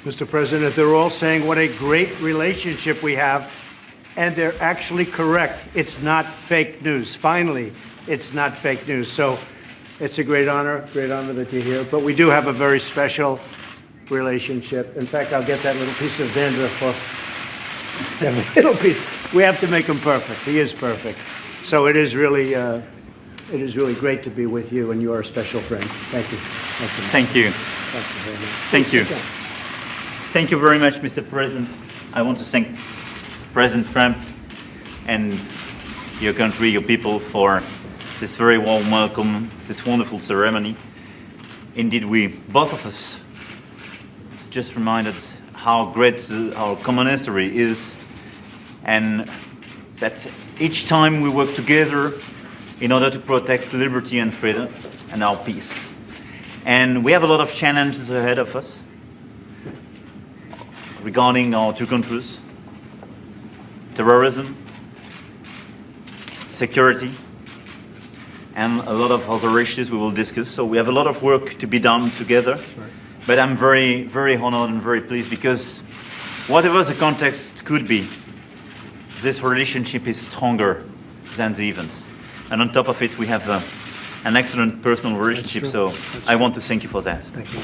Mr. President. They're all saying what a great relationship we have, and they're actually correct. It's not fake news. Finally, it's not fake news. So it's a great honor that you're here. But we do have a very special relationship. In fact, I'll get that little piece of dandruff off. That little piece. We have to make him perfect. He is perfect. So it is really great to be with you, and you are a special friend. Thank you. Thank you. Thank you. Thank you very much, Mr. President. I want to thank President Trump and your country, your people, for this very warm welcome, this wonderful ceremony. Indeed, we, both of us, just reminded how great our common history is, and that each time we work together in order to protect liberty and freedom and our peace. And we have a lot of challenges ahead of us regarding our two countries: terrorism, security, and a lot of other issues we will discuss. So we have a lot of work to be done together. Right. But I'm very, very honored and very pleased, because whatever the context could be, this relationship is stronger than the events. And on top of it, we have an excellent personal relationship. So I want to thank you for that. Thank you.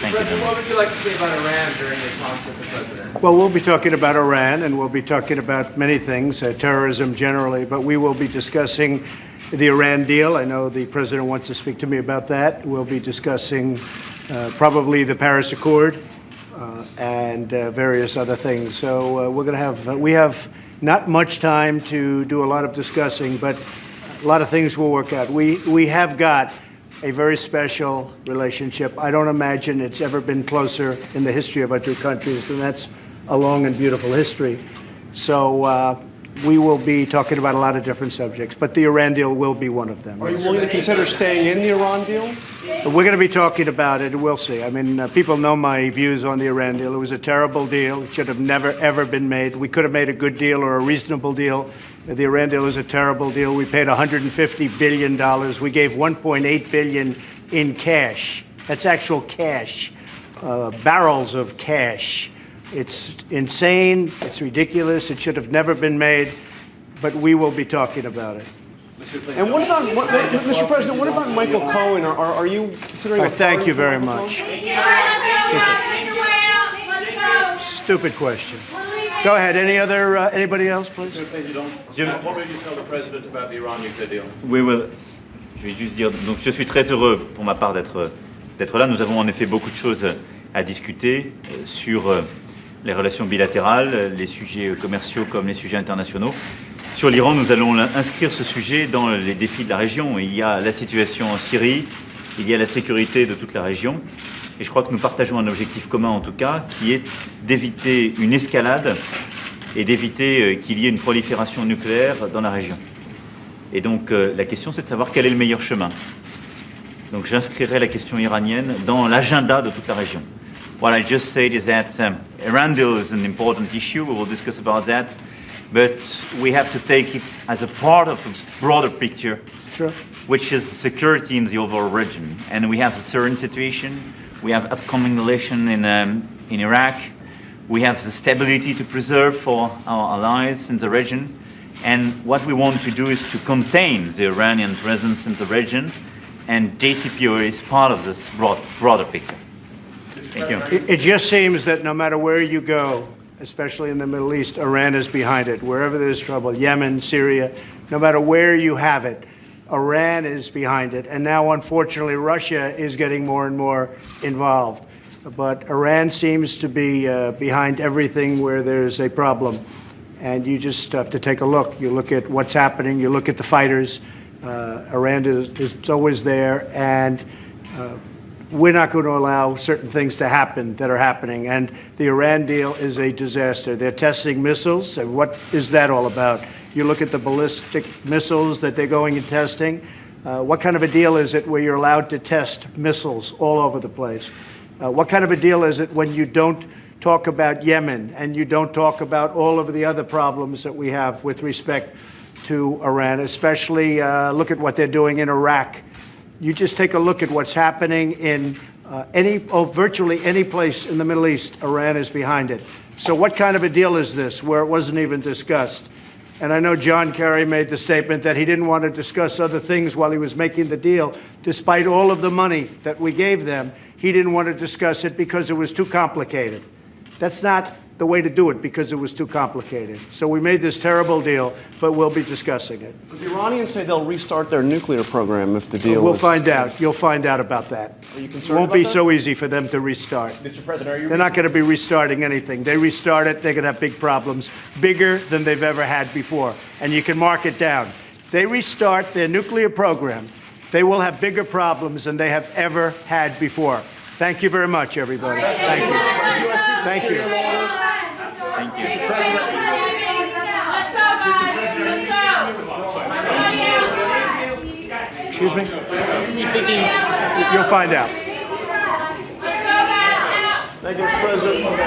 Thank you. President, what would you like to say about Iran during your talks with the President? Well, we'll be talking about Iran, and we'll be talking about many things, terrorism generally, but we will be discussing the Iran deal. I know the President wants to speak to me about that. We'll be discussing probably the Paris Accord and various other things. So we have not much time to do a lot of discussing, but a lot of things will work out. We have got a very special relationship. I don't imagine it's ever been closer in the history of our two countries, and that's a long and beautiful history. So we will be talking about a lot of different subjects, but the Iran deal will be one of them. Are you willing to consider staying in the Iran deal? We're going to be talking about it. We'll see. I mean, people know my views on the Iran deal. It was a terrible deal. It should have never, ever been made. We could have made a good deal or a reasonable deal. The Iran deal is a terrible deal. We paid $150 billion. We gave $1.8 billion in cash. That's actual cash, barrels of cash. It's insane. It's ridiculous. It should have never been made. But we will be talking about it. And what about, Mr. President, what about Michael Cohen? Are you considering thank you very much. Stupid question. Go ahead. Anybody else, please? What will you tell the President about the Iran nuclear deal? We will. Je vais juste dire, donc je suis très heureux pour ma part d'être là. Nous avons en effet beaucoup de choses à discuter sur les relations bilatérales, les sujets commerciaux comme les sujets internationaux. Sur l'Iran, nous allons inscrire ce sujet dans les défis de la région. Il y a la situation en Syrie, il y a la sécurité de toute la région. Et je crois que nous partageons un objectif commun en tout cas, qui est d'éviter une escalade et d'éviter qu'il y ait une prolifération nucléaire dans la région. Et donc la question, c'est de savoir quel est le meilleur chemin. Donc j'inscrirai la question iranienne dans l'agenda de toute la région. What I just said is that Iran deal is an important issue. We will discuss about that. But we have to take it as a part of a broader picture, sure, which is security in the overall region. And we have the Syrian situation. We have upcoming election in Iraq. We have the stability to preserve for our allies in the region. And what we want to do is to contain the Iranian presence in the region. And JCPOA is part of this broader picture. Thank you. It just seems that no matter where you go, especially in the Middle East, Iran is behind it. Wherever there's trouble, Yemen, Syria, no matter where you have it, Iran is behind it. And now, unfortunately, Russia is getting more and more involved. But Iran seems to be behind everything where there's a problem. And you just have to take a look. You look at what's happening. You look at the fighters. Iran is always there. And we're not going to allow certain things to happen that are happening. And the Iran deal is a disaster. They're testing missiles. And what is that all about? You look at the ballistic missiles that they're going and testing. What kind of a deal is it where you're allowed to test missiles all over the place? What kind of a deal is it when you don't talk about Yemen and you don't talk about all of the other problems that we have with respect to Iran, especially look at what they're doing in Iraq. You just take a look at what's happening in virtually any place in the Middle East, Iran is behind it. So what kind of a deal is this where it wasn't even discussed? And I know John Kerry made the statement that he didn't want to discuss other things while he was making the deal. Despite all of the money that we gave them, he didn't want to discuss it because it was too complicated. That's not the way to do it because it was too complicated. So we made this terrible deal, but we'll be discussing it. The Iranians say they'll restart their nuclear program if the deal We'll is... find out. You'll find out about that. Are you It concerned won't about be that? so easy for them to restart. Mr. President, are you They're not going to be restarting anything. They restart it, they're going to have big problems, bigger than they've ever had before. And you can mark it down. They restart their nuclear program, they will have bigger problems than they have ever had before. Thank you very much, everybody. Thank you. Thank you. Thank you. Let's go, guys. Let's go. Excuse me? You'll find out. Thank you, Mr. President.